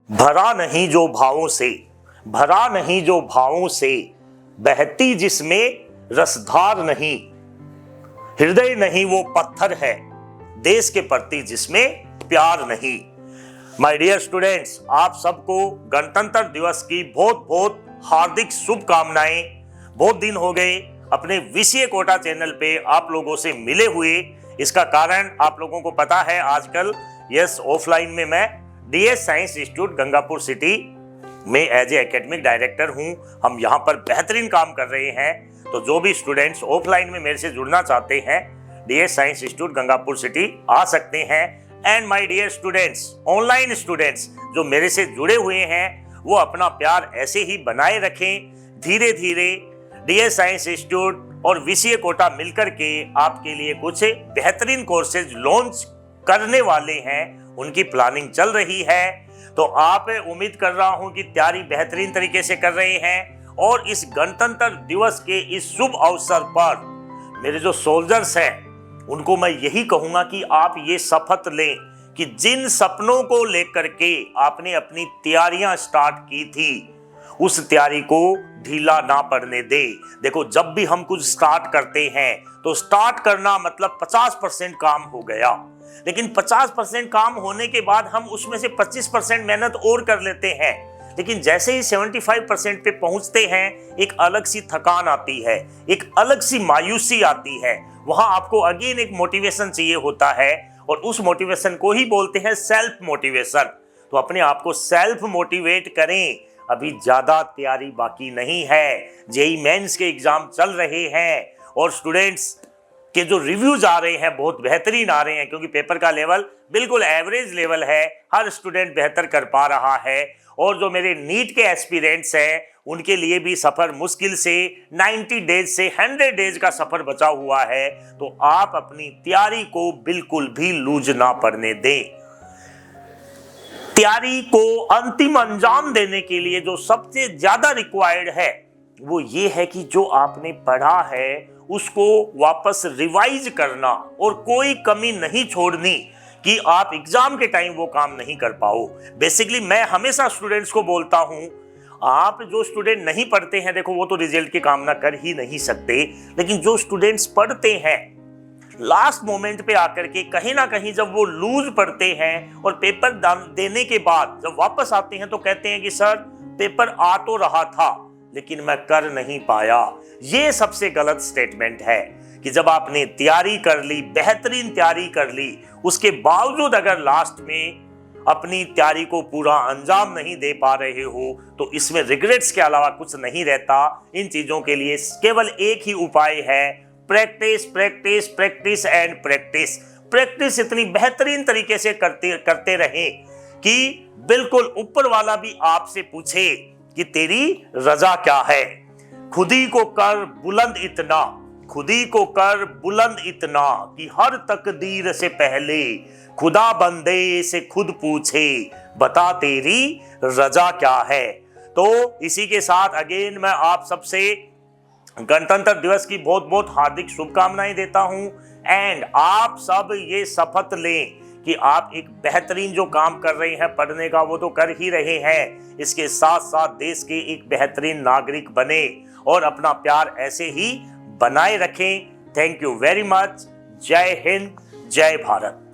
भरा नहीं जो भावों से, भरा नहीं जो भावों से, बहती जिसमें रसधार नहीं, हृदय नहीं वो पत्थर है, देश के प्रति जिसमें प्यार नहीं। माय डियर स्टूडेंट्स, आप सबको गणतंत्र दिवस की बहुत बहुत हार्दिक शुभकामनाएं। बहुत दिन हो गए अपने विषय कोटा चैनल पे आप लोगों से मिले हुए। इसका कारण आप लोगों को पता है, आजकल यस ऑफलाइन में मैं DS science institute Gangapur city में एज ए एकेडमिक डायरेक्टर हूं। हम यहां पर बेहतरीन काम कर रहे हैं। तो जो भी स्टूडेंट्स ऑफलाइन में मेरे से जुड़ना चाहते हैं, DS science institute Gangapur city आ सकते हैं। And my dear students, online students जो मेरे से जुड़े हुए हैं, वो अपना प्यार ऐसे ही बनाए रखें। धीरे धीरे डीएस साइंस इंस्टीट्यूट और विषय कोटा मिलकर के आपके लिए कुछ बेहतरीन कोर्सेज लॉन्च करने वाले हैं, उनकी प्लानिंग चल रही है। तो आप उम्मीद कर रहा हूं कि तैयारी बेहतरीन तरीके से कर रहे हैं। और इस गणतंत्र दिवस के इस शुभ अवसर पर मेरे जो सोल्जर्स हैं, उनको मैं यही कहूंगा कि आप ये शपथ लें कि जिन सपनों को लेकर के आपने अपनी तैयारियां स्टार्ट की थी, उस तैयारी को ढीला ना पड़ने दे। देखो, जब भी हम कुछ स्टार्ट करते हैं तो स्टार्ट करना मतलब 50% काम हो गया, लेकिन 50% काम होने के बाद हम उसमें से 25% मेहनत और कर लेते हैं। लेकिन जैसे ही 75% पे पहुंचते हैं, एक अलग सी थकान आती है, एक अलग सी मायूसी आती है। वहां आपको अगेन एक मोटिवेशन चाहिए होता है, और उस मोटिवेशन को ही बोलते हैं सेल्फ मोटिवेशन। तो अपने आप को सेल्फ मोटिवेट करें। अभी ज्यादा तैयारी बाकी नहीं है। जेईई मेंस के एग्जाम चल रहे हैं और स्टूडेंट्स के जो रिव्यूज आ रहे हैं बहुत बेहतरीन आ रहे हैं, क्योंकि पेपर का लेवल बिल्कुल एवरेज लेवल है। हर स्टूडेंट बेहतर कर पा रहा है। और जो मेरे नीट के एस्पिरेंट्स हैं, उनके लिए भी सफर मुश्किल से 90 डेज से 100 डेज का सफर बचा हुआ है। तो आप अपनी तैयारी को बिल्कुल भी लूज ना पड़ने दें। तैयारी को अंतिम अंजाम देने के लिए जो सबसे ज्यादा रिक्वायर्ड है, वो ये है कि जो आपने पढ़ा है उसको वापस रिवाइज करना, और कोई कमी नहीं छोड़नी कि आप एग्जाम के टाइम वो काम नहीं कर पाओ। बेसिकली मैं हमेशा स्टूडेंट्स को बोलता हूं, आप जो स्टूडेंट नहीं पढ़ते हैं, देखो वो तो रिजल्ट की कामना कर ही नहीं सकते, लेकिन जो स्टूडेंट्स पढ़ते हैं, लास्ट मोमेंट पे आकर के कहीं ना कहीं जब वो लूज पढ़ते हैं और पेपर देने के बाद जब वापस आते हैं तो कहते हैं कि सर पेपर आ तो रहा था लेकिन मैं कर नहीं पाया। ये सबसे गलत स्टेटमेंट है कि जब आपने तैयारी कर ली, बेहतरीन तैयारी कर ली, उसके बावजूद अगर लास्ट में अपनी तैयारी को पूरा अंजाम नहीं दे पा रहे हो, तो इसमें रिग्रेट्स के अलावा कुछ नहीं रहता। इन चीजों के लिए केवल एक ही उपाय है, practice practice practice and practice. Practice इतनी बेहतरीन तरीके से करते रहें कि बिल्कुल ऊपर वाला भी आपसे पूछे कि तेरी रजा क्या है। खुदी को कर बुलंद इतना, खुदी को कर बुलंद इतना कि हर तकदीर से पहले खुदा बंदे से खुद पूछे, बता तेरी रजा क्या है। तो इसी के साथ अगेन मैं आप सबसे गणतंत्र दिवस की बहुत बहुत हार्दिक शुभकामनाएं देता हूं। एंड आप सब ये शपथ लें कि आप एक बेहतरीन जो काम कर रहे हैं पढ़ने का, वो तो कर ही रहे हैं, इसके साथ साथ देश के एक बेहतरीन नागरिक बने और अपना प्यार ऐसे ही बनाए रखें। Thank you very much. जय हिंद, जय भारत।